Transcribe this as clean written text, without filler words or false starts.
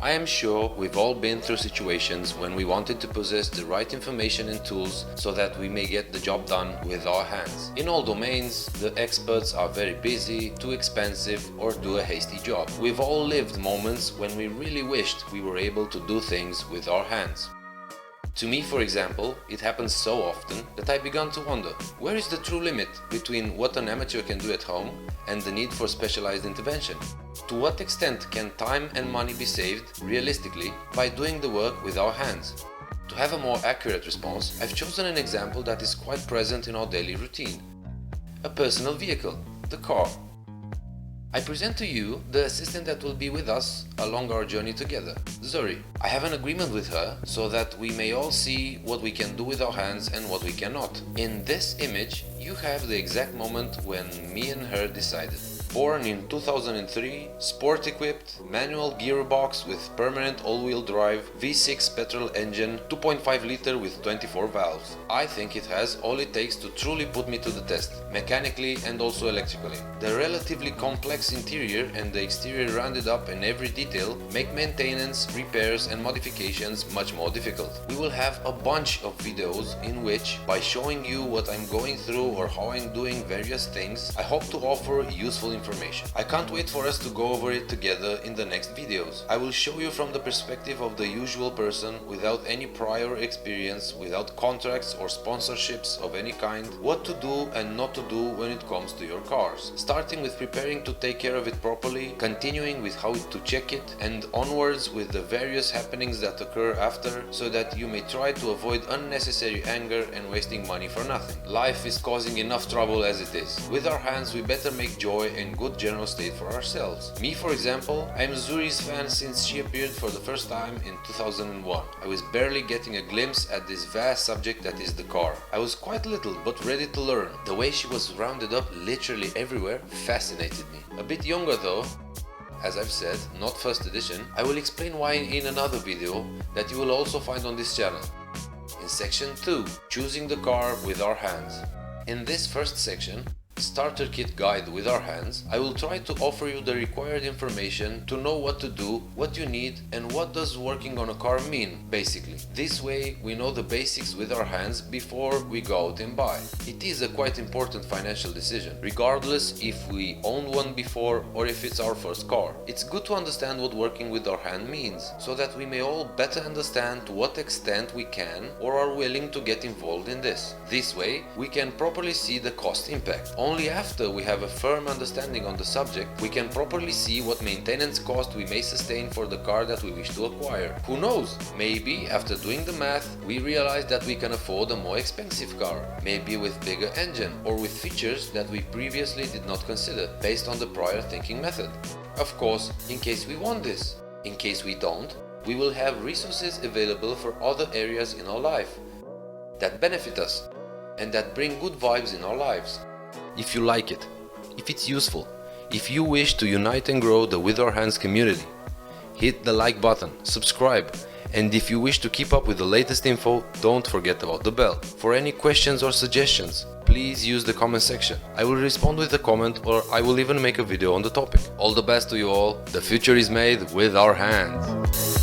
I am sure we've all been through situations when we wanted to possess the right information and tools so that we may get the job done with our hands. In all domains, the experts are very busy, too expensive, or do a hasty job. We've all lived moments when we really wished we were able to do things with our hands. To me, for example, it happens so often that I began to wonder, where is the true limit between what an amateur can do at home and the need for specialized intervention? To what extent can time and money be saved, realistically, by doing the work with our hands? To have a more accurate response, I've chosen an example that is quite present in our daily routine. A personal vehicle, the car. I present to you the assistant that will be with us along our journey together, Zuri. I have an agreement with her so that we may all see what we can do with our hands and what we cannot. In this image, you have the exact moment when me and her decided. Born in 2003, sport-equipped, manual gearbox with permanent all-wheel drive, V6 petrol engine, 2.5 liter with 24 valves. I think it has all it takes to truly put me to the test, mechanically and also electrically. The relatively complex interior and the exterior rounded up in every detail make maintenance, repairs and modifications much more difficult. We will have a bunch of videos in which, by showing you what I'm going through or how I'm doing various things, I hope to offer useful information. I can't wait for us to go over it together in the next videos. I will show you from the perspective of the usual person without any prior experience, without contracts or sponsorships of any kind, what to do and not to do when it comes to your cars. Starting with preparing to take care of it properly, continuing with how to check it, and onwards with the various happenings that occur after, so that you may try to avoid unnecessary anger and wasting money for nothing. Life is causing enough trouble as it is. With our hands we better make joy and good general state for ourselves. Me, for example, I am Zuri's fan since she appeared for the first time in 2001. I was barely getting a glimpse at this vast subject that is the car. I was quite little but ready to learn. The way she was rounded up literally everywhere fascinated me. A bit younger though, as I've said, not first edition, I will explain why in another video that you will also find on this channel. In section 2, choosing the car with our hands. In this first section, Starter Kit Guide with our hands, I will try to offer you the required information to know what to do, what you need, and what does working on a car mean, basically. This way we know the basics with our hands before we go out and buy. It is a quite important financial decision, regardless if we owned one before or if it's our first car. It's good to understand what working with our hand means, so that we may all better understand to what extent we can or are willing to get involved in this. This way we can properly see the cost impact. Only after we have a firm understanding on the subject, we can properly see what maintenance cost we may sustain for the car that we wish to acquire. Who knows? Maybe after doing the math, we realize that we can afford a more expensive car, maybe with bigger engine or with features that we previously did not consider, based on the prior thinking method. Of course, in case we want this. In case we don't, we will have resources available for other areas in our life that benefit us and that bring good vibes in our lives. If you like it, if it's useful, if you wish to unite and grow the With Our Hands community, hit the like button, subscribe, and if you wish to keep up with the latest info, don't forget about the bell. For any questions or suggestions, please use the comment section. I will respond with a comment or I will even make a video on the topic. All the best to you all. The future is made with our hands.